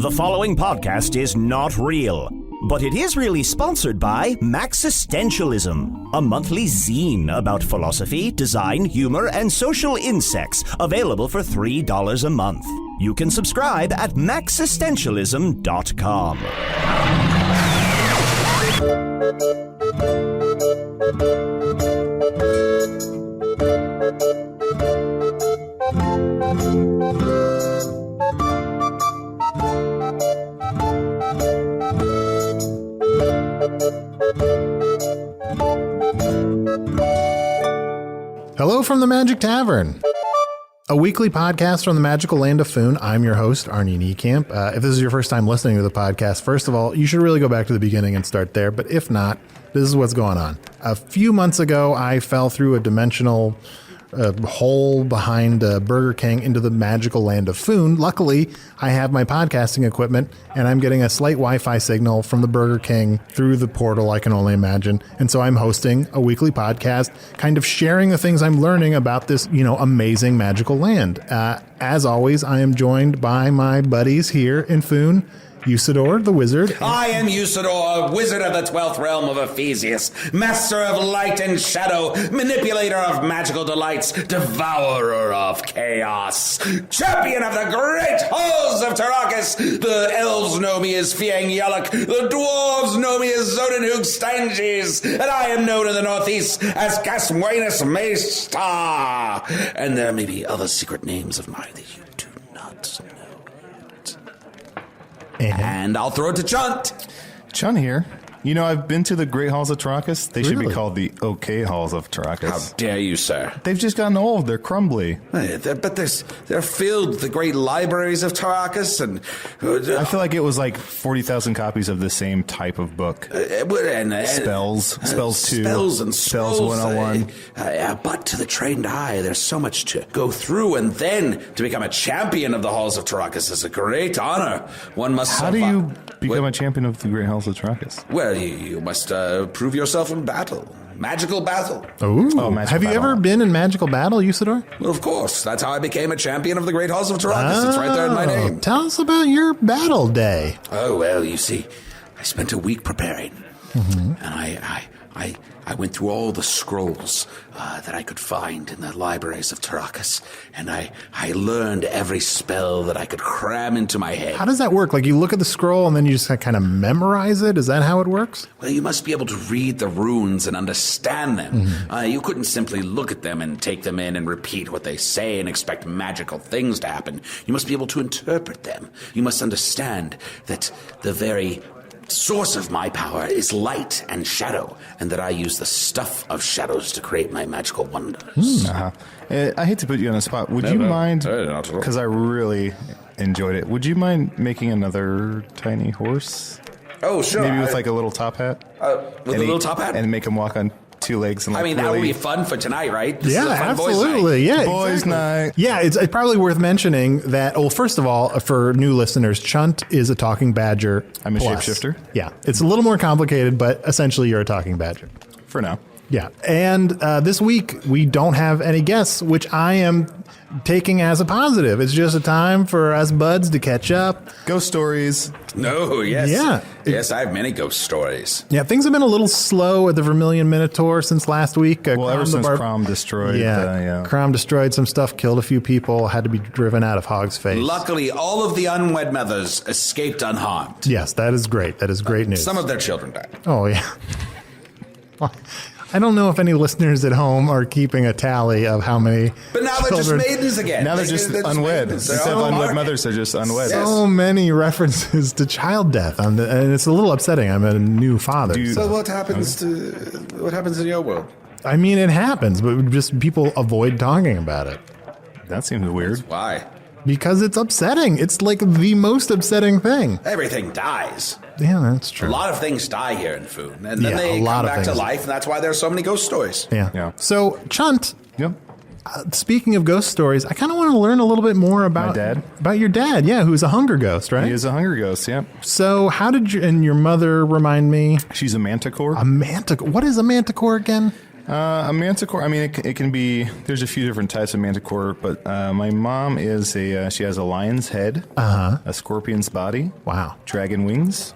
The following podcast is not real, but it is really sponsored by Maxistentialism, a monthly zine about philosophy, design, humor, and social insects, available for $3 a month. You can subscribe at maxistentialism.com. Hello from the Magic Tavern, a weekly podcast from the magical land of Foon. I'm your host, Arnie Niekamp. If this is your first time listening to the podcast, first of all, you should really go back to the beginning and start there. But if not, this is what's going on. A few months ago, I fell through a dimensional hole behind Burger King into the magical land of Foon. Luckily, I have my podcasting equipment, and I'm getting a slight Wi-Fi signal from the Burger King through the portal, I can only imagine. And so I'm hosting a weekly podcast, kind of sharing the things I'm learning about this, amazing magical land. As always, I am joined by my buddies here in Foon. Usidore, the wizard. I am Usidore, wizard of the 12th realm of Ephesius, master of light and shadow, manipulator of magical delights, devourer of chaos, champion of the great halls of Tarakas. The elves know me as Fiang Yalak, the dwarves know me as Zodenhoog Stanges, and I am known in the northeast as Gaswainus Maestar. And there may be other secret names of mine that you do not know. And I'll throw it to Chunt. Chunt here. I've been to the Great Halls of Tarakas. They should be called the OK Halls of Tarakas. How dare you, sir? They've just gotten old. They're crumbly. But they're filled with the great libraries of Tarakas, and I feel like it was like 40,000 copies of the same type of book. Spells 2. Spells and Spells 101. But to the trained eye, there's so much to go through, and then to become a champion of the Halls of Tarakas is a great honor. One must. How do you become a champion of the Great Halls of Tarakas? Well, you must prove yourself in battle. Magical battle. Ooh. Have you ever been in magical battle, Usidore? Well, of course. That's how I became a champion of the Great Halls of Tarakas. It's right there in my name. Tell us about your battle day. Oh, well, you see, I spent a week preparing. And I went through all the scrolls that I could find in the libraries of Tarakas, and I learned every spell that I could cram into my head. How does that work? Like, you look at the scroll and then you just kind of memorize it? Is that how it works? Well, you must be able to read the runes and understand them. You couldn't simply look at them and take them in and repeat what they say and expect magical things to happen. You must be able to interpret them. You must understand that the very source of my power is light and shadow, and that I use the stuff of shadows to create my magical wonders. I hate to put you on the spot. Would you mind, because I really enjoyed it, would you mind making another tiny horse? Oh, sure. Maybe with like a little top hat? With a little top hat? And make him walk on 2 legs. And that would be fun for tonight, right? This is a fun absolutely. Boys' night. Yeah, boys' exactly. night. Yeah, it's probably worth mentioning that, well, first of all, for new listeners, Chunt is a talking badger. I'm a shapeshifter. Yeah, it's a little more complicated, but essentially you're a talking badger. For now. Yeah, and this week we don't have any guests, which I am taking as a positive. It's just a time for us buds to catch up. Ghost stories. No, yes. Yeah. Yes, I have many ghost stories. Yeah, things have been a little slow at the Vermilion Minotaur since last week. Ever since Crom destroyed. Crom destroyed some stuff, killed a few people, had to be driven out of Hog's Face. Luckily, all of the unwed mothers escaped unharmed. Yes, that is great. That is great news. Some of their children died. Oh, yeah. I don't know if any listeners at home are keeping a tally of how many. But now they're just maidens again. Now they're just unwed. Instead of unwed mothers, they're just unwed. So many references to child death, and it's a little upsetting. I'm a new father. So what happens in your world? I mean, it happens, but just people avoid talking about it. That seems weird. Why? Because it's upsetting. It's like the most upsetting thing. Everything dies. Yeah, that's true. A lot of things die here in Foon, and then they come back to life, and that's why there's so many ghost stories. Yeah. So, Chunt, Yep. Speaking of ghost stories, I kind of want to learn a little bit more about my dad. About your dad, yeah, who's a hunger ghost, right? He is a hunger ghost, yeah. So how did you and your mother remind me? She's a manticore. A manticore. What is a manticore again? A manticore, I mean, it can be, there's a few different types of manticore, but my mom is she has a lion's head, a scorpion's body. Wow. Dragon wings.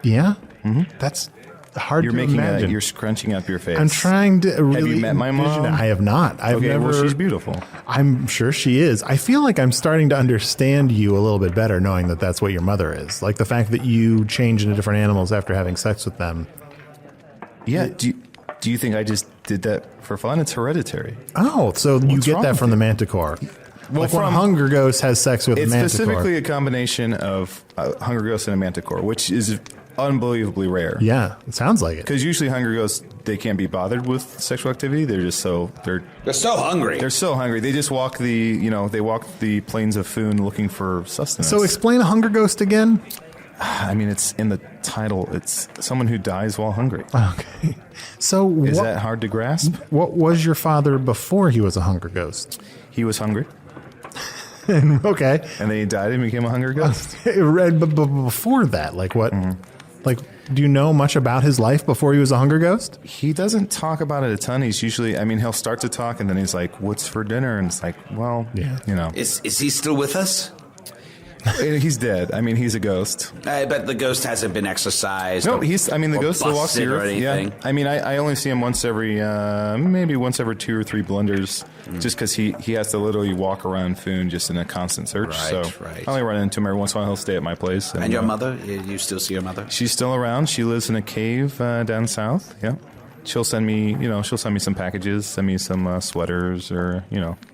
Yeah? Mm-hmm. That's hard to imagine. You're scrunching up your face. I'm trying to really... Have you met my mom? I have not. I've never... Well, she's beautiful. I'm sure she is. I feel like I'm starting to understand you a little bit better knowing that that's what your mother is. Like the fact that you change into different animals after having sex with them. Yeah, do you think I just did that for fun? It's hereditary. Oh, so you get that from the manticore. Well, like when a Hunger Ghost has sex with a manticore. It's specifically a combination of Hunger Ghost and a manticore, which is unbelievably rare. Yeah, it sounds like it. Because usually Hunger Ghosts, they can't be bothered with sexual activity. They're just so... They're so hungry. They're so hungry. They just walk the plains of Foon looking for sustenance. So explain a Hunger Ghost again. I mean, it's in the title. It's someone who dies while hungry. Okay. So is that hard to grasp? What was your father before he was a Hunger Ghost? He was hungry. Okay. And then he died and became a Hunger Ghost. But before that, like what? Mm-hmm. Like, do you know much about his life before he was a Hunger Ghost? He doesn't talk about it a ton. He's usually, I mean, he'll start to talk and then he's like, "What's for dinner?" And it's like, well, yeah. You know. Is he still with us? He's dead. I mean, he's a ghost. I bet the ghost hasn't been exercised. No, the ghost still walks the earth. Yeah. I mean, I only see him once every, maybe once every 2 or 3 blunders, just because he has to literally walk around Foon just in a constant search. I only run into him every once in a while. He'll stay at my place. And your mother? You still see your mother? She's still around. She lives in a cave down south. Yeah. She'll send me some packages, send me some sweaters or,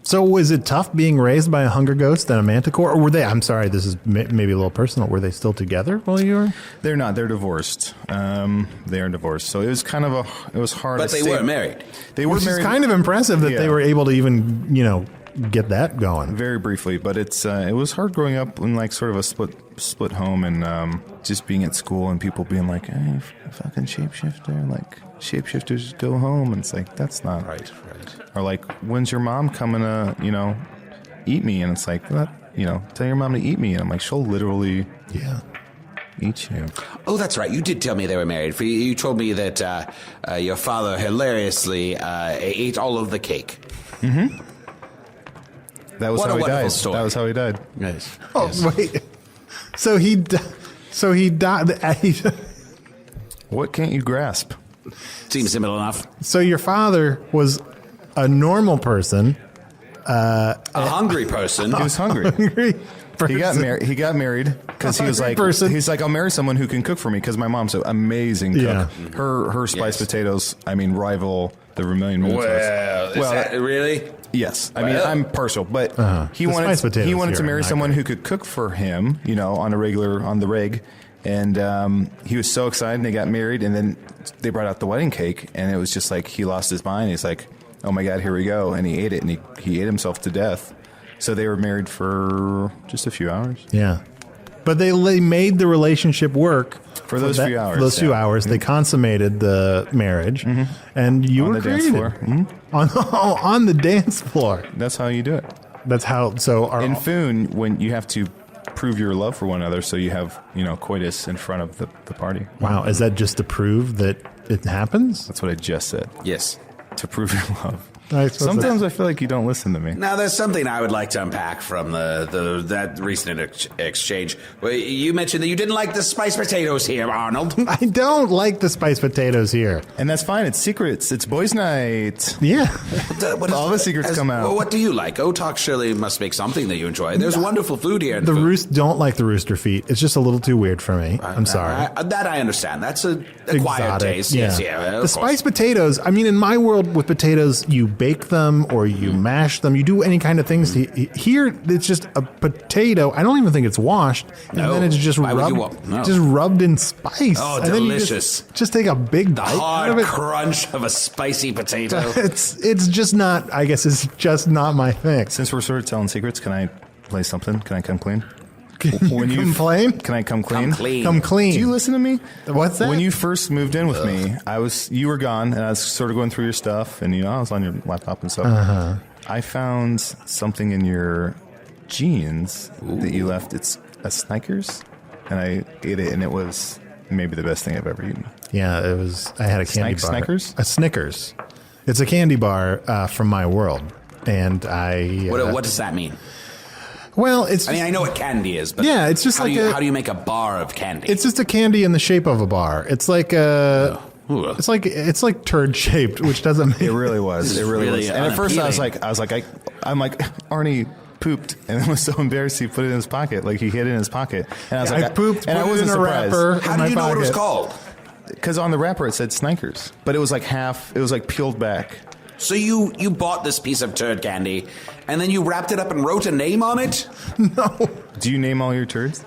So was it tough being raised by a Hunger Ghost and a manticore? Or were they, I'm sorry, this is maybe a little personal, were they still together while you were? They're not. They're divorced. They are divorced. So it was kind of it was hard. But they were married. They were married. It's kind of impressive that they were able to even, get that going. Very briefly, but it was hard growing up in like sort of a split home and just being at school and people being like, "Hey, fucking shapeshifter," like shapeshifters go home, and it's like that's not right. Or like, when's your mom coming to eat me? And it's like, what? Tell your mom to eat me, and I'm like, she'll literally eat you. Oh, that's right. You did tell me they were married. You told me that your father hilariously ate all of the cake. Mm-hmm. That was how he died. Story. That was how he died. Yes. Oh, yes. Wait. So he died. What can't you grasp? Seems simple enough. So your father was a normal person. A hungry person. He was hungry. He got married because he was like, he's like, I'll marry someone who can cook for me because my mom's an amazing cook. Yeah. Her spiced potatoes, rival the Vermilion Moon. Well, is that really? Yes. I mean, I'm partial, but he wanted to marry someone who could cook for him, on the reg. And he was so excited, and they got married, and then they brought out the wedding cake, and it was just like he lost his mind. He's like, "Oh my God, here we go!" And he ate it, and he ate himself to death. So they were married for just a few hours. Yeah, but they made the relationship work for those few hours. Those few hours, they consummated the marriage, and you were on the dance floor. On the dance floor. That's how you do it. That's how. So in Foon, when you have to prove your love for one another, so you have coitus in front of the party. Wow, is that just to prove that it happens? That's what I just said. Yes, to prove your love. Sometimes I feel like you don't listen to me. Now, there's something I would like to unpack from that recent exchange. Well, you mentioned that you didn't like the spiced potatoes here, Arnold. I don't like the spiced potatoes here. And that's fine. It's secrets. It's boys' night. Yeah. All the secrets come out. Well, what do you like? Otok surely must make something that you enjoy. There's wonderful food here. Don't like the rooster feet. It's just a little too weird for me. I'm sorry. That I understand. That's a acquired taste. Yeah. Yes, the spiced potatoes, in my world with potatoes, you bake them or you mash them. You do any kind of things. Here, it's just a potato. I don't even think it's washed. And then it's just rubbed in spice. Oh, and delicious. Then you just take a big bite. The hard crunch of a spicy potato. It's just not, I guess it's just not my thing. Since we're sort of telling secrets, can I play something? Can I come clean? When you complain? Can I come clean? Come clean. Do you listen to me? What's that? When you first moved in with me, you were gone, and I was sort of going through your stuff, and I was on your laptop and stuff. I found something in your jeans that you left. It's a Snickers, and I ate it, and it was maybe the best thing I've ever eaten. Yeah, it was. I had a candy bar. Snickers? A Snickers. It's a candy bar from my world, and I. What does that mean? Well, it's. I mean, I know what candy is, but yeah, it's just how do you make a bar of candy? It's just a candy in the shape of a bar. It's like a. It's like turd shaped, which doesn't make it really was. It really was. And at first, I'm like, Arnie pooped, and it was so embarrassed he put it in his pocket, like he hid it in his pocket. And I was like, I pooped, and I wasn't surprised. How do you know what it was called? Because on the wrapper it said Snickers, but it was like half. It was like peeled back. So you bought this piece of turd candy, and then you wrapped it up and wrote a name on it? No. Do you name all your turds?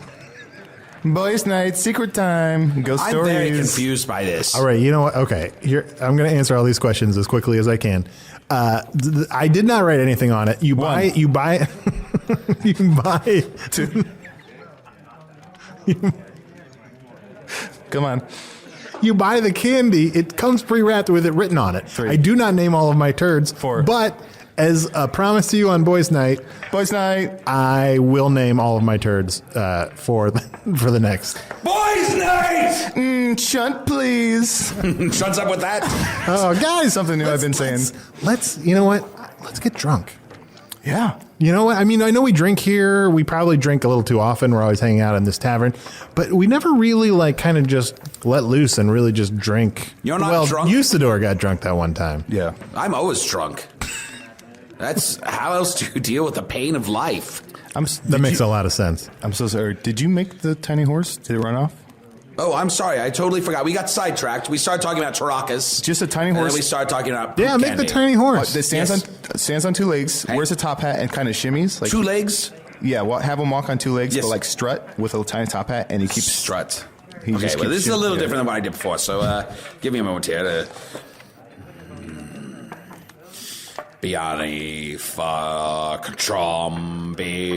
Boys' night, secret time, ghost stories. I'm very confused by this. All right, you know what? Okay, here I'm going to answer all these questions as quickly as I can. I did not write anything on it. You buy two. Come on. You buy the candy. It comes pre-wrapped with it written on it. 3. I do not name all of my turds. 4. But as a promise to you on Boys' Night, I will name all of my turds for the next Boys' Night. Chunt, please. Chunt's up with that. Oh, guys, something new I've been saying. Let's. You know what? Let's get drunk. Yeah. You know what? I mean, I know we drink here. We probably drink a little too often. We're always hanging out in this tavern. But we never really, kind of just let loose and really just drink. You're not drunk? Usidore got drunk that one time. Yeah. I'm always drunk. That's how else do you deal with the pain of life? That makes a lot of sense. I'm so sorry. Did you make the tiny horse? Did it run off? Oh, I'm sorry. I totally forgot. We got sidetracked. We started talking about Tarakas. Just a tiny horse. And then we started talking about make candy. the tiny horse. That stands on 2 legs, wears a top hat, and kind of shimmies. 2 legs? Yeah, have him walk on 2 legs, but strut with a tiny top hat, and he keeps... Strut. This is a little different than what I did before, so give me a moment here to... Biani fa trombile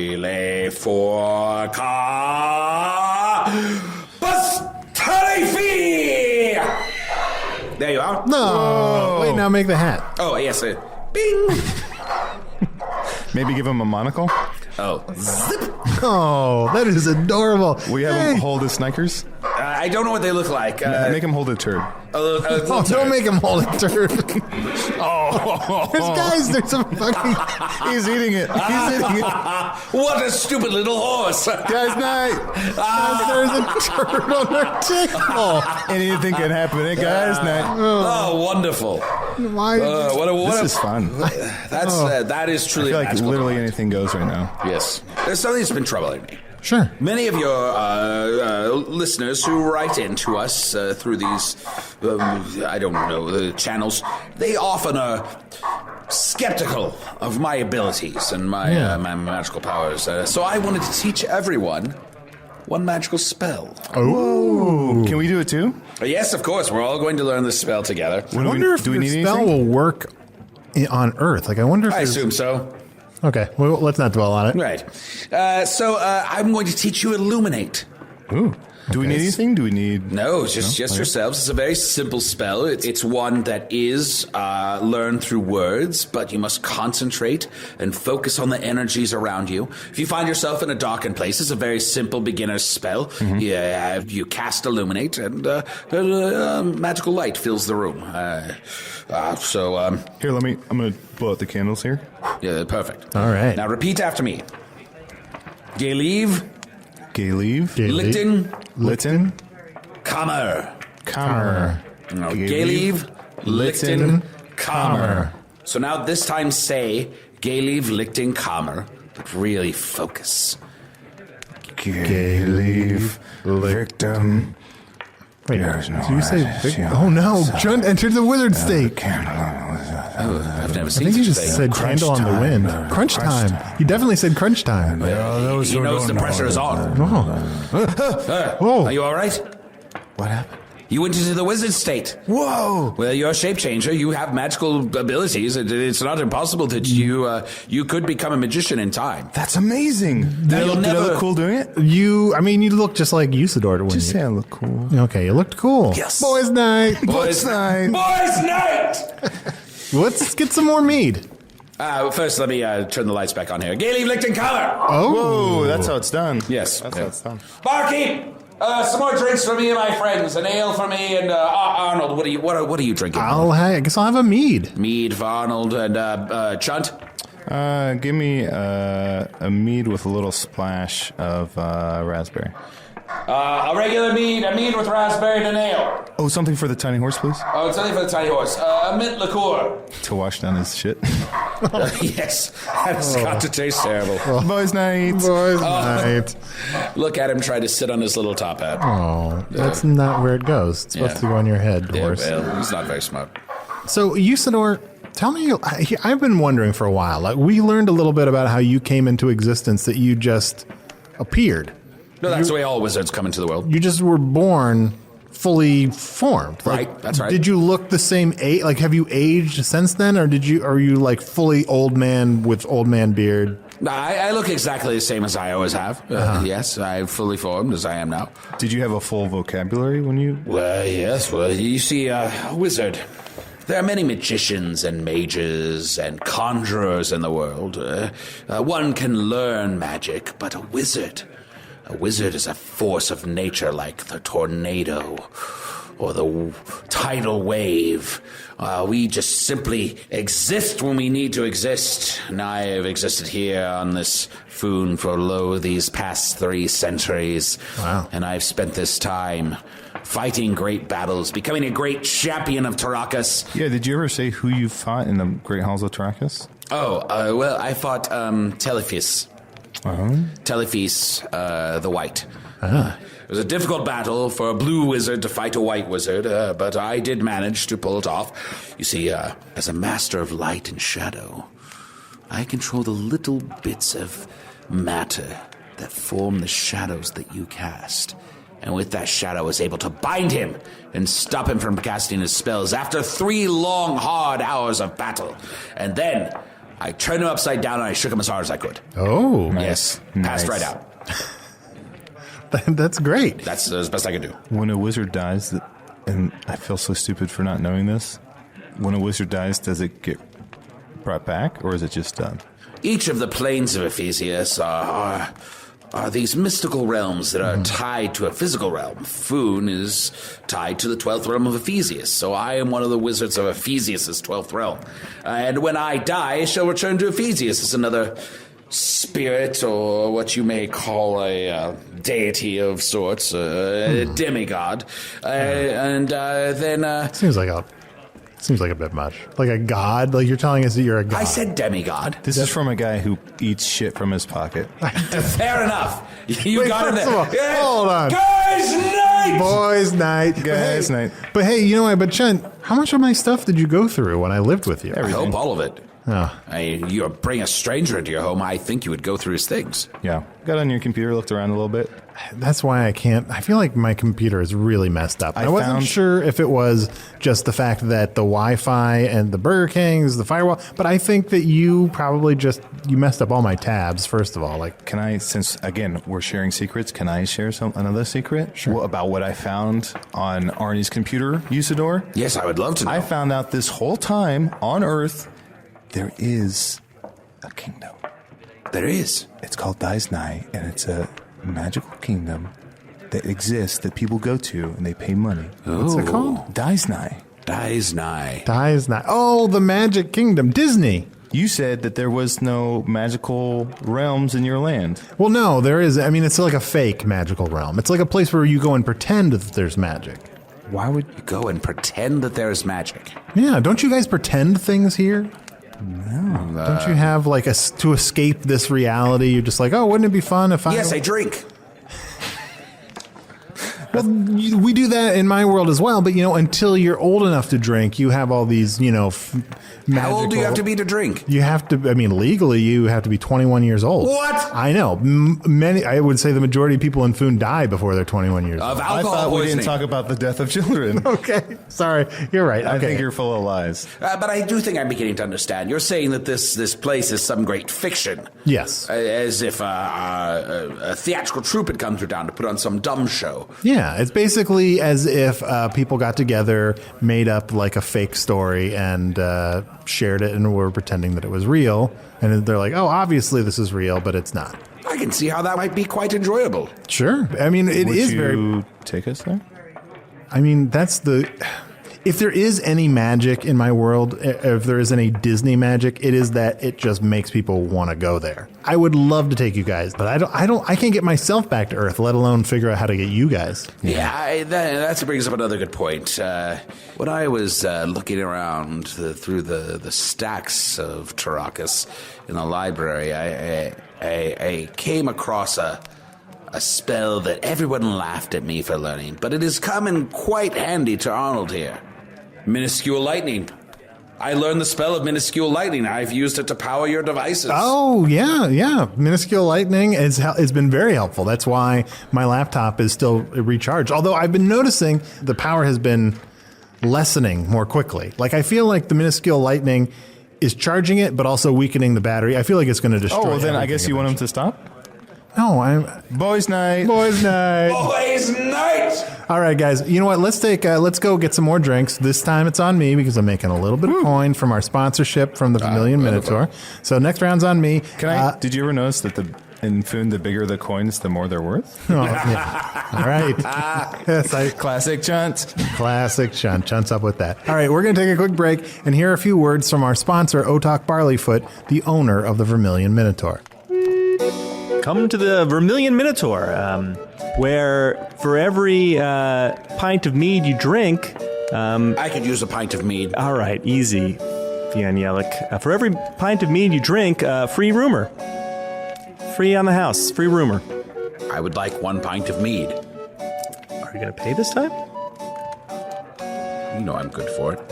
for ka Bastarifi. There you are. No. Whoa. Wait, now make the hat. Oh, yes. Bing. Maybe give him a monocle. Oh. Zip. Oh, that is adorable. We have him hold his Snickers. I don't know what they look like. Make him hold a turd. Don't make him hold a turd. There's a fucking... He's eating it. What a stupid little horse. Guys' night. There's a turd on their table. Anything can happen at guys' night. Oh, wonderful. Why? This is fun. That is truly I feel like literally anything goes right now. Yes. There's something that's been troubling me. Sure. Many of your listeners who write in to us through these, channels, they often are skeptical of my abilities and my magical powers. So I wanted to teach everyone one magical spell. Oh. Can we do it too? Yes, of course. We're all going to learn this spell together. I wonder if the spell will work on Earth. I wonder if I assume so. Okay, well, let's not dwell on it. Right. So I'm going to teach you Illuminate. Ooh. Do we need anything? Do we need... No, just yourselves. It's a very simple spell. It's one that is learned through words, but you must concentrate and focus on the energies around you. If you find yourself in a darkened place, it's a very simple beginner's spell. Mm-hmm. You cast Illuminate, and magical light fills the room. Here, I'm going to blow out the candles here. Yeah, perfect. All right. Now repeat after me. Gayleave. Litten. Kammer. Gayleave. Litten. Kammer. So now this time say Gayleave, Litten, Kammer, but really focus. Gayleave, victim. Wait, did you say victim? Oh no, Chunt entered the wizard state. I've never seen I think you such just a thing. said candle on the wind. Crunch time. You definitely said crunch time. He knows the pressure is on. Oh. Are you all right? What happened? You went into the wizard state. Whoa! Well, you're a shape changer. You have magical abilities. It's not impossible that you could become a magician in time. That's amazing. Did I look cool doing it? You look just like Usidore to win. Just say I look cool. Okay, you looked cool. Yes. Boys' night. Boys' night. Let's get some more mead. First, let me turn the lights back on here. Gayleave, Lichten, Kammer. Oh. Whoa, that's how it's done. Yes. That's how it's done. Barkeep, Some more drinks for me and my friends. An ale for me and Arnold. What are you drinking? I guess I'll have a mead. Mead for Arnold and Chunt. Give me a mead with a little splash of raspberry. A regular mead, a mead with raspberry and an ale. Oh, something for the tiny horse, please. Oh, something for the tiny horse. A mint liqueur. To wash down his shit. Yes, that's got to taste terrible. Boys' night. Boys' night. Look at him try to sit on his little top hat. Oh, that's not where it goes. It's supposed to go on your head, horse. Well, he's not very smart. So, Usidore, tell me, I've been wondering for a while. Like, we learned a little bit about how you came into existence, that you just appeared. No, that's the way all wizards come into the world. You just were born fully formed. Right, that's right. Did you look the same age? Like, have you aged since then, or are you like fully old man with old man beard? I look exactly the same as I always have. Yes, I'm fully formed as I am now. Did you have a full vocabulary when you... Well, yes. Well, you see, a wizard. There are many magicians and mages and conjurers in the world. One can learn magic, but a wizard is a force of nature like the tornado or the tidal wave. We just simply exist when we need to exist. And I have existed here on this Foon for these past 3 centuries. Wow. And I've spent this time fighting great battles, becoming a great champion of Tarakas. Yeah, did you ever say who you fought in the Great Halls of Tarakas? Oh, well, I fought Telephus. Telephus, the White. It was a difficult battle for a blue wizard to fight a white wizard, but I did manage to pull it off. You see, as a master of light and shadow, I control the little bits of matter that form the shadows that you cast. And with that shadow, I was able to bind him and stop him from casting his spells after 3 long, hard hours of battle. And then I turned him upside down and I shook him as hard as I could. Oh. Yes. Passed right out. That's great. That's as best I can do. When a wizard dies, and I feel so stupid for not knowing this, when a wizard dies, does it get brought back, or is it just done? Each of the planes of Ephesius are these mystical realms that are tied to a physical realm. Foon is tied to the 12th realm of Ephesius, so I am one of the wizards of Ephesius' 12th realm. And when I die, I shall return to Ephesius as another spirit, or what you may call a deity of sorts, a demigod. And then... Seems like a bit much. Like a god? Like you're telling us that you're a god. I said demigod. This is from a guy who eats shit from his pocket. Fair enough. You got it there. Yeah. Hold on. Guys' night! Boys' night. Guys' night. But hey, you know what? But Chunt, how much of my stuff did you go through when I lived with you? I hope all of it. Oh. You bring a stranger into your home, I think you would go through his things. Yeah. Got on your computer, looked around a little bit. That's why I can't. I feel like my computer is really messed up. I wasn't sure if it was just the fact that the Wi-Fi and the Burger Kings, the firewall, but I think that you probably you messed up all my tabs, first of all. Like, can I, since, again, we're sharing secrets, can I share another secret? Sure. About what I found on Arnie's computer, Usidore? Yes, I would love to know. I found out this whole time on Earth, there is a kingdom. There is. It's called Daisnai, and it's a magical kingdom that exists that people go to and they pay money. What's it called? Daisnai. Daisnai. Oh, the Magic Kingdom. Disney. You said that there was no magical realms in your land. Well, no, there is. I mean, it's like a fake magical realm. It's like a place where you go and pretend that there's magic. Why would you go and pretend that there's magic? Yeah, don't you guys pretend things here? No. Don't you have like to escape this reality? You're just like, oh, wouldn't it be fun if I... Yes, I drink. Well, we do that in my world as well, but, until you're old enough to drink, you have all these, magical... How old do you have to be to drink? You have to, legally, you have to be 21 years old. What? I know. I would say the majority of people in Foon die before they're 21 years old. Of alcohol I thought poisoning. we didn't talk about the death of children. Okay. Sorry. You're right. Okay. I think you're full of lies. But I do think I'm beginning to understand. You're saying that this place is some great fiction. Yes. As if a theatrical troupe had come through town to put on some dumb show. Yeah. It's basically as if people got together, made up like a fake story, and shared it, and were pretending that it was real. And they're like, oh, obviously this is real, but it's not. I can see how that might be quite enjoyable. Sure. I mean, it Would is you very... take us there? I mean, that's the... If there is any magic in my world, if there is any Disney magic, it is that it just makes people want to go there. I would love to take you guys, but I can't get myself back to Earth, let alone figure out how to get you guys. Yeah, that brings up another good point. When I was looking around through the stacks of Tarakas in the library, I came across a spell that everyone laughed at me for learning, but it has come in quite handy to Arnold here. Minuscule lightning. I learned the spell of minuscule lightning. I've used it to power your devices. Oh, yeah. Minuscule lightning has been very helpful. That's why my laptop is still recharged. Although I've been noticing the power has been lessening more quickly. Like, I feel like the minuscule lightning is charging it, but also weakening the battery. I feel like it's going to destroy it. Oh, well, then I guess you want him to stop? No, Boys' night. Boys' night. Boys' night! All right, guys. You know what? Let's go get some more drinks. This time it's on me because I'm making a little bit of coin from our sponsorship from the Vermilion Minotaur. So next round's on me. Did you ever notice that in Foon, the bigger the coins, the more they're worth? Oh, yeah. All right. Yes, Classic Chunt. Classic Chunt. Chunt's up with that. All right, we're going to take a quick break and hear a few words from our sponsor, Otok Barleyfoot, the owner of the Vermilion Minotaur. Come to the Vermilion Minotaur, where for every pint of mead you drink... I could use a pint of mead. All right, easy, Fian Yelik. For every pint of mead you drink, free rumor. Free on the house, free rumor. I would like 1 pint of mead. Are you going to pay this time? You know I'm good for it.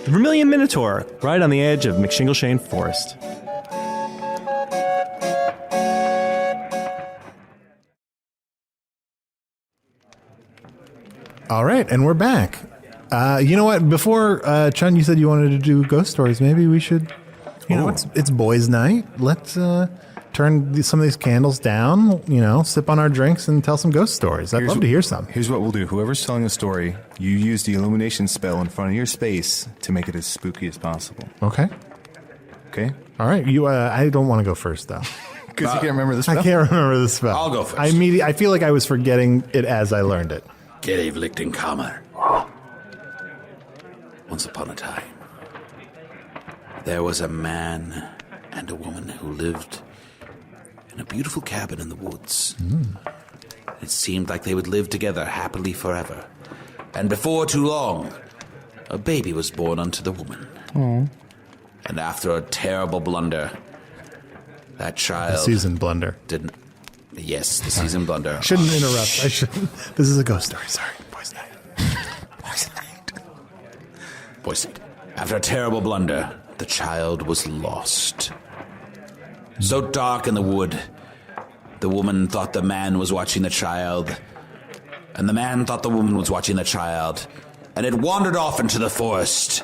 The Vermilion Minotaur, right on the edge of McShingleshane Forest. All right, and we're back. You know what? Before, Chun, you said you wanted to do ghost stories. Maybe we should, you know, it's boys' night. Let's turn some of these candles down, you know, sip on our drinks and tell some ghost stories. I'd love to hear some. Here's what we'll do. Whoever's telling a story, you use the illumination spell in front of your space to make it as spooky as possible. Okay. Okay? All right. I don't want to go first, though. Because you can't remember the spell? I can't remember the spell. I'll go first. I feel like I was forgetting it as I learned it. Kammer. Once upon a time, there was a man and a woman who lived in a beautiful cabin in the woods. It seemed like they would live together happily forever. And before too long, a baby was born unto the woman. And after a terrible blunder, that child... The season blunder. Didn't... Yes, the season blunder. Shouldn't interrupt. I shouldn't. This is a ghost story. Sorry. Boys' night. Boys' night. Boys' night. After a terrible blunder, the child was lost. So dark in the wood, the woman thought the man was watching the child, and the man thought the woman was watching the child, and it wandered off into the forest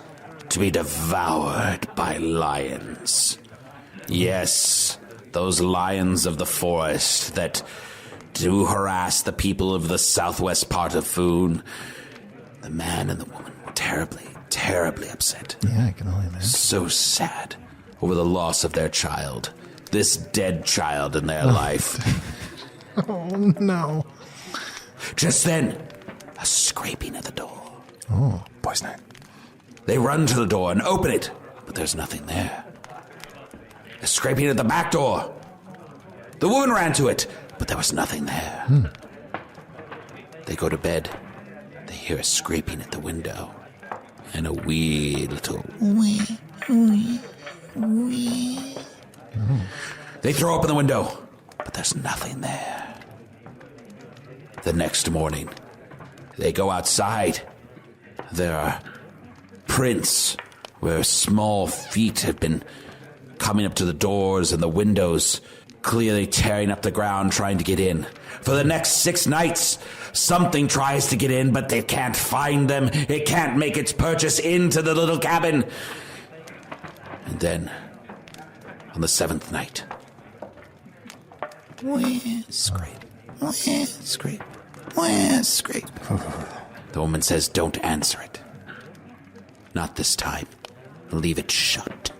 to be devoured by lions. Yes, those lions of the forest that do harass the people of the southwest part of Foon. The man and the woman were terribly, terribly upset. Yeah, I can only imagine. So sad over the loss of their child. This dead child in their life. Oh, no. Just then, a scraping at the door. Oh, boys' night. They run to the door and open it, but there's nothing there. A scraping at the back door. The woman ran to it, but there was nothing there. They go to bed. They hear a scraping at the window. And a wee little wee. They throw open the window, but there's nothing there. The next morning, they go outside. There are prints where small feet have been coming up to the doors and the windows, clearly tearing up the ground trying to get in. For the next 6 nights, something tries to get in, but they can't find them. It can't make its purchase into the little cabin. And then, on the 7th night, scrape, scrape, scrape. The woman says, don't answer it. Not this time. Leave it shut.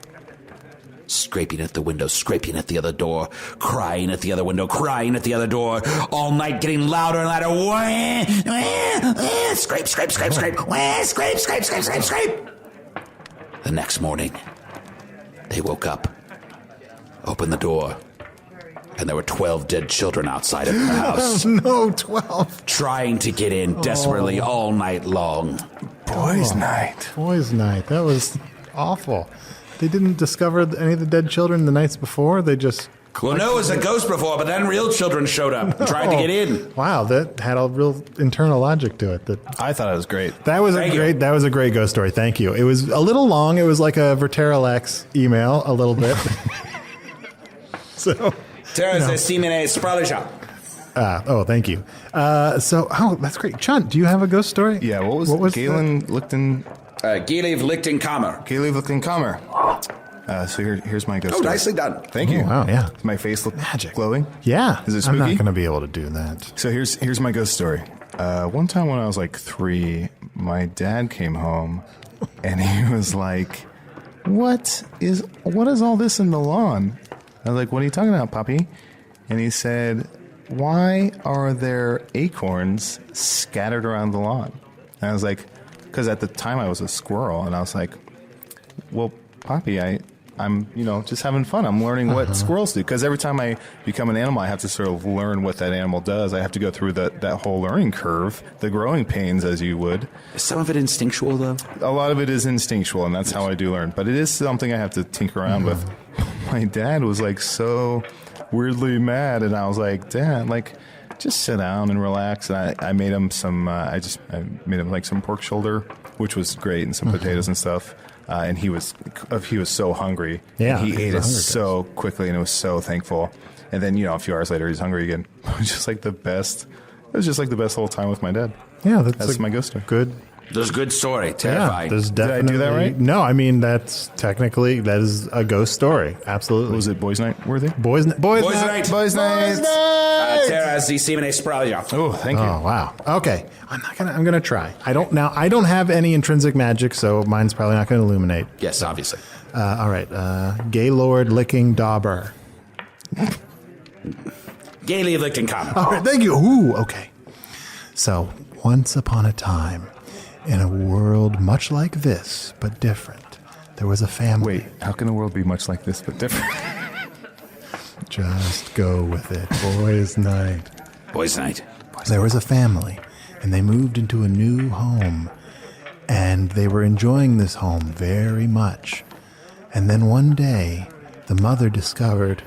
scraping at the window, scraping at the other door, crying at the other window, crying at the other door, all night getting louder and louder. Wah, wah, wah, scrape, scrape, scrape, scrape. Wah, scrape, scrape, scrape, scrape, scrape. The next morning, they woke up, opened the door, and there were 12 dead children outside of their house. Oh, no, 12. Trying to get in desperately all night long. Boys' night. Boys' night. That was awful. They didn't discover any of the dead children the nights before? They just... Well, no, it was a ghost before, but then real children showed up and tried to get in. Wow, that had a real internal logic to it. I thought it was great. That was a great ghost story. Thank you. It was a little long. It was like a Verteralex email, a little bit. So... thank you. That's great. Chunt, do you have a ghost story? Yeah, what was Galen Lichten? Galev Lichtenkammer. Galev Lichtenkammer. So here's my ghost story. Nicely done. Thank you. Wow, yeah. Does my face look magic glowing? Yeah. Is it spooky? I'm not going to be able to do that. So here's my ghost story. One time when I was like 3, my dad came home and he was like, what is all this in the lawn? I was like, what are you talking about, Poppy? And he said, why are there acorns scattered around the lawn? And I was like, because at the time I was a squirrel. And I was like, well, Poppy, I'm just having fun. I'm learning what squirrels do. Because every time I become an animal, I have to sort of learn what that animal does. I have to go through that whole learning curve, the growing pains, as you would. Is some of it instinctual, though? A lot of it is instinctual, and that's how I do learn. But it is something I have to tinker around with. My dad was like so weirdly mad, and I was like, Dad, like, just sit down and relax. And I made him some, I made him like some pork shoulder, which was great, and some potatoes and stuff. And he was so hungry. Yeah, and he ate it so quickly, and it was so thankful. And then, a few hours later, he's hungry again. It was just like the best. It was just like the best whole time with my dad. Yeah, that's my ghost story. Good. There's a good story. Terrifying. Yeah, Did I do that right? No, I mean, that is a ghost story. Absolutely. Was it Boys' Night worthy? Boys' Night. Terra zi simene spralia. Oh, thank you. Oh, wow. Okay. I'm gonna try. I don't have any intrinsic magic, so mine's probably not gonna illuminate. Yes, obviously. All right. Gaylord licking dauber. Gaily Lichtenkammer. All right, thank you. Ooh, okay. So, once upon a time, in a world much like this, but different, there was a family. Wait, how can a world be much like this, but different? Just go with it. Boys' night. Boys' night. There was a family, and they moved into a new home, and they were enjoying this home very much. And then one day, the mother discovered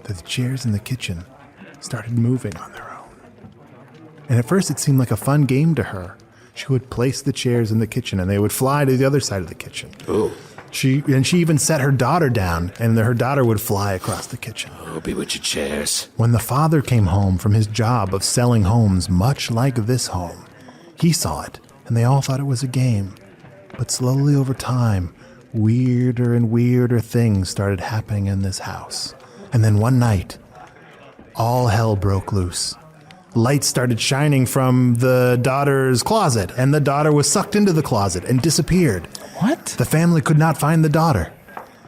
that the chairs in the kitchen started moving on their own. And at first it seemed like a fun game to her. She would place the chairs in the kitchen and they would fly to the other side of the kitchen. Ooh. She even set her daughter down and her daughter would fly across the kitchen. Oh, bewitched chairs. When the father came home from his job of selling homes much like this home, he saw it and they all thought it was a game. But slowly over time, weirder and weirder things started happening in this house. And then one night, all hell broke loose. Lights started shining from the daughter's closet, and the daughter was sucked into the closet and disappeared. What? The family could not find the daughter,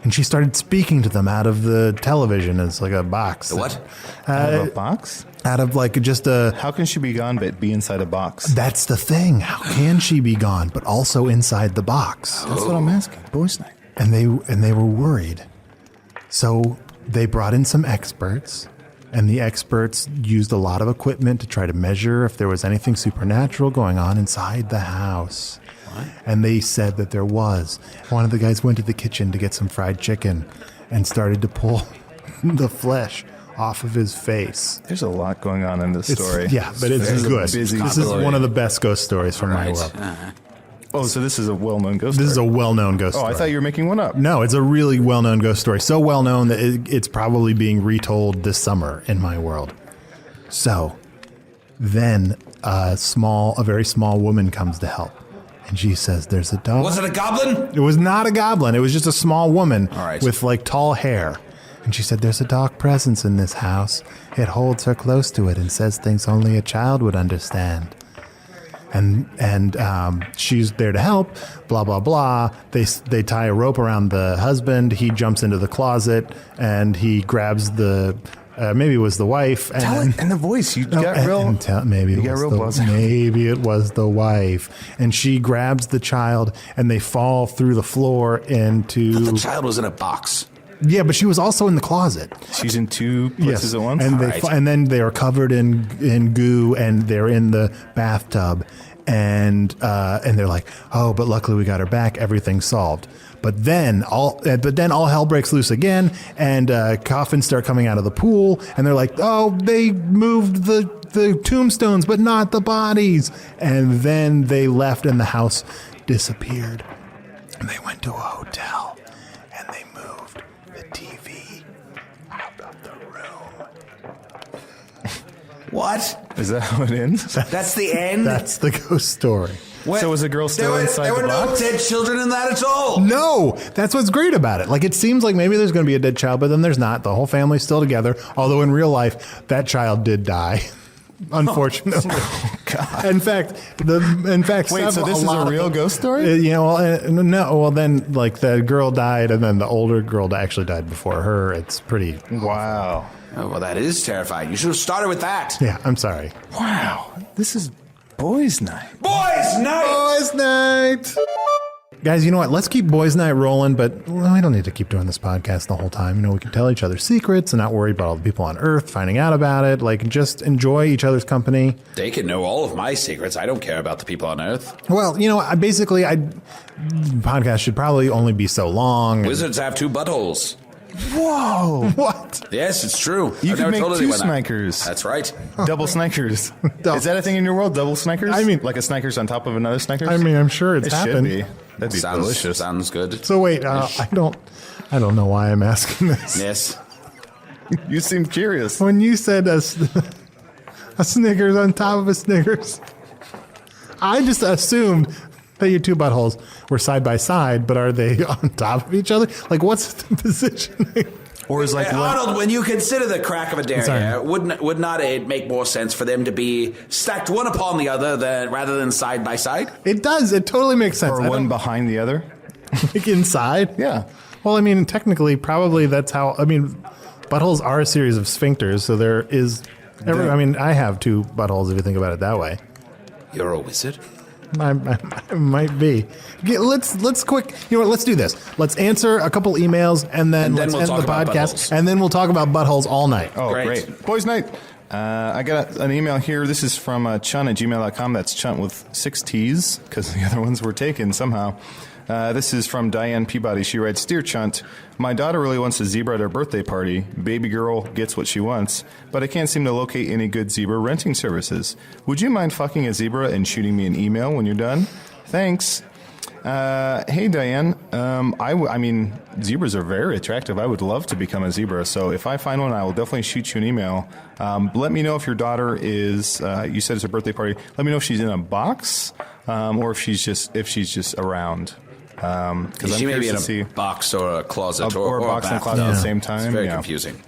and she started speaking to them out of the television as like a box. The what? Out of a box? Out of like just a... How can she be gone but be inside a box? That's the thing. How can she be gone, but also inside the box? That's what I'm asking. Boys' night. And they were worried. So they brought in some experts, and the experts used a lot of equipment to try to measure if there was anything supernatural going on inside the house. What? And they said that there was. One of the guys went to the kitchen to get some fried chicken and started to pull the flesh off of his face. There's a lot going on in this story. Yeah, but it's good. This is one of the best ghost stories from my world. Oh, so this is a well-known ghost story? This is a well-known ghost story. Oh, I thought you were making one up. No, it's a really well-known ghost story. So well-known that it's probably being retold this summer in my world. So, then a very small woman comes to help. And she says, there's a dog. Was it a goblin? It was not a goblin. It was just a small woman with like tall hair. And she said, there's a dark presence in this house. It holds her close to it and says things only a child would understand. and she's there to help. Blah blah blah. They tie a rope around the husband. He jumps into the closet and he grabs the. Maybe it was the wife. And the voice. You got real. Maybe it was the wife. And she grabs the child, and they fall through the floor into. But the child was in a box. Yeah, but she was also in the closet. She's in two places at once. And and then they are covered in goo, and they're in the bathtub, and they're like, oh, but luckily we got her back. Everything's solved. But then all hell breaks loose again, and coffins start coming out of the pool, and they're like, oh, they moved the tombstones, but not the bodies. And then they left, and the house disappeared. And they went to a hotel, and they moved the TV out of the room. What? Is that how it ends? That's the end? That's the ghost story. So was the girl still inside the box? There were no dead children in that at all. No, that's what's great about it. Like, it seems like maybe there's going to be a dead child, but then there's not. The whole family's still together. Although in real life, that child did die. Unfortunately. Oh, God. In fact, wait, so this is a real ghost story? No. Well, then, like, the girl died, and then the older girl actually died before her. It's pretty. Wow. Oh, well, that is terrifying. You should have started with that. Yeah, I'm sorry. Wow. This is Boys' Night. Boys' Night! Boys' Night! Guys, you know what? Let's keep Boys' Night rolling, but we don't need to keep doing this podcast the whole time. You know, we can tell each other secrets and not worry about all the people on Earth finding out about it. Like, just enjoy each other's company. They can know all of my secrets. I don't care about the people on Earth. Well, you know, podcast should probably only be so long. Wizards have 2 buttholes. Whoa! What? Yes, it's true. You can make 2 Snikers. That's right. Double Snikers. Is that a thing in your world? Double Snikers? I mean, like a Snikers on top of another Snikers? I mean, I'm sure it's happened. Should be. That'd be delicious. Sounds good. So wait, I don't know why I'm asking this. Yes. You seem curious. When you said a Snickers on top of a Snickers, I just assumed that your 2 buttholes were side by side, but are they on top of each other? Like, what's the positioning? Or is like Arnold, when you consider the crack of a derriere, would not it make more sense for them to be stacked one upon the other rather than side by side? It does. It totally makes sense. Or one behind the other? Like inside? Yeah. Well, I mean, technically, probably that's how. I mean, buttholes are a series of sphincters, so there is. I mean, I have 2 buttholes if you think about it that way. You're a wizard? I might be. Okay, let's quick. You know what? Let's do this. Let's answer a couple emails, and then let's end the podcast, and then we'll talk about buttholes all night. Oh, great. Boys' Night. I got an email here. This is from Chunt at gmail.com. That's Chunt with 6 T's, because the other ones were taken somehow. This is from Diane Peabody. She writes, Dear Chunt, my daughter really wants a zebra at her birthday party. Baby girl gets what she wants, but I can't seem to locate any good zebra renting services. Would you mind fucking a zebra and shooting me an email when you're done? Thanks. Hey, Diane. I mean, zebras are very attractive. I would love to become a zebra. So if I find one, I will definitely shoot you an email. Let me know if your daughter is, you said it's a birthday party. Let me know if she's in a box, or if she's just around. She may be in a box or a closet or a box and a closet at the same time. It's very confusing.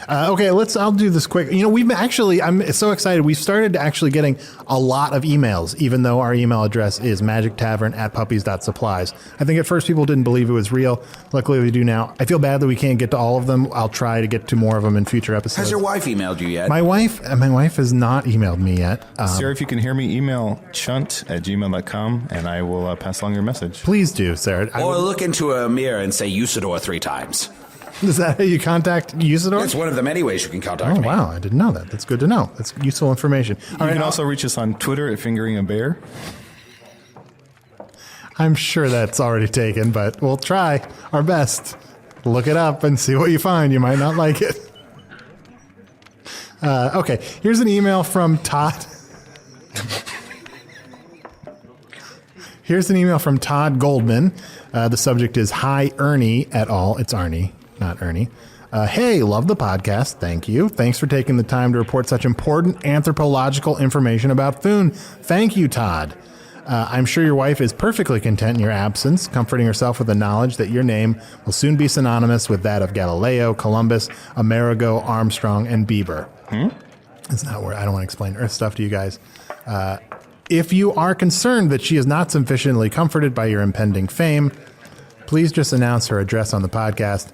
Okay, I'll do this quick. You know, I'm so excited. We've started actually getting a lot of emails, even though our email address is magictavern@puppies.supplies. I think at first people didn't believe it was real. Luckily we do now. I feel bad that we can't get to all of them. I'll try to get to more of them in future episodes. Has your wife emailed you yet? My wife has not emailed me yet. Sarah, if you can hear me, email chunt@gmail.com and I will pass along your message. Please do, Sarah. Or look into a mirror and say Usidore 3 times. Is that how you contact Usidore? That's one of the many ways you can contact me. Oh, wow. I didn't know that. That's good to know. That's useful information. You can also reach us on Twitter at Fingering a Bear. I'm sure that's already taken, but we'll try our best. Look it up and see what you find. You might not like it. Okay. Here's an email from Todd. Here's an email from Todd Goldman. The subject is Hi, Ernie et al. It's Arnie, not Ernie. Hey, love the podcast. Thank you. Thanks for taking the time to report such important anthropological information about Foon. Thank you, Todd. I'm sure your wife is perfectly content in your absence, comforting herself with the knowledge that your name will soon be synonymous with that of Galileo, Columbus, Amerigo, Armstrong, and Bieber. It's not where I don't want to explain Earth stuff to you guys. If you are concerned that she is not sufficiently comforted by your impending fame, please just announce her address on the podcast,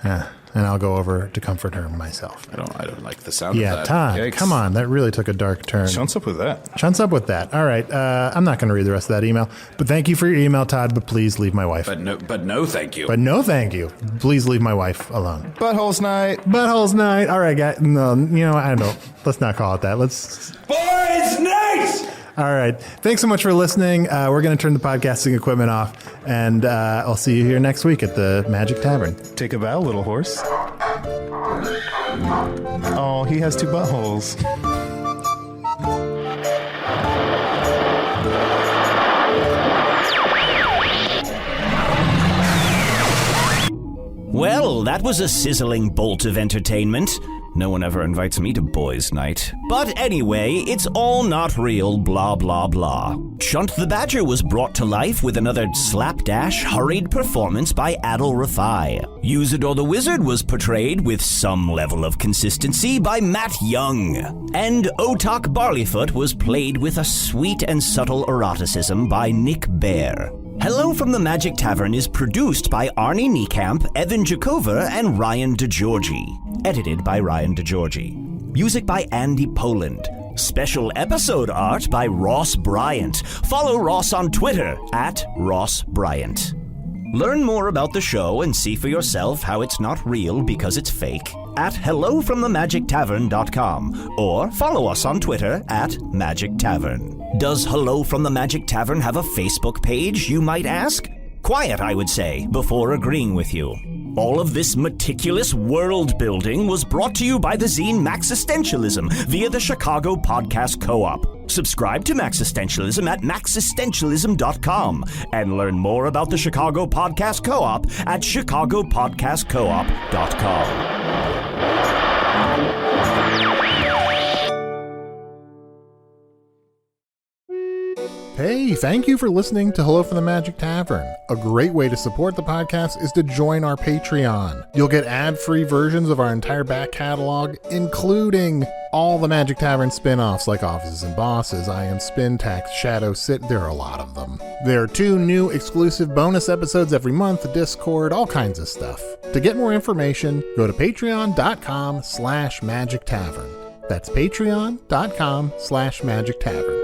and I'll go over to comfort her myself. I don't like the sound of that. Yeah, Todd, Yikes. come on. That really took a dark turn. Chunt's up with that. Chunt's up with that. All right. I'm not going to read the rest of that email, but thank you for your email, Todd, but please leave my wife. But no, thank you. But no, thank you. Please leave my wife alone. Buttholes night. Buttholes night. All right, guys. No, I don't. Let's not call it that. Let's. Boys night! All right. Thanks so much for listening. We're going to turn the podcasting equipment off, and I'll see you here next week at the Magic Tavern. Take a bow, little horse. Oh, he has 2 buttholes. Well, that was a sizzling bolt of entertainment. No one ever invites me to boys' night. But anyway, it's all not real, blah, blah, blah. Chunt the Badger was brought to life with another slapdash, hurried performance by Adal Rifai. Usidore the Wizard was portrayed with some level of consistency by Matt Young. And Otok Barleyfoot was played with a sweet and subtle eroticism by Baer. Hello from the Magic Tavern is produced by Arnie Niekamp, Evan Jacover, and Ryan DiGiorgi. Edited by Ryan DiGiorgi. Music by Andy Poland. Special episode art by Ross Bryant. Follow Ross on Twitter at Ross Bryant. Learn more about the show and see for yourself how it's not real because it's fake at hellofromthemagictavern.com or follow us on Twitter at Magic Tavern. Does Hello from the Magic Tavern have a Facebook page, you might ask? Quiet, I would say, before agreeing with you. All of this meticulous world building was brought to you by the zine Maxistentialism via the Chicago Podcast Co-op. Subscribe to Maxistentialism at maxistentialism.com and learn more about the Chicago Podcast Co-op at chicagopodcastcoop.com. Hey, thank you for listening to Hello from the Magic Tavern. A great way to support the podcast is to join our Patreon. You'll get ad-free versions of our entire back catalog, including all the Magic Tavern spin-offs like Offices and Bosses, I Am Spin Tax, Shadow Sit. There are a lot of them. There are 2 new exclusive bonus episodes every month, Discord, all kinds of stuff. To get more information, go to patreon.com/Magic Tavern. That's patreon.com/Magic Tavern.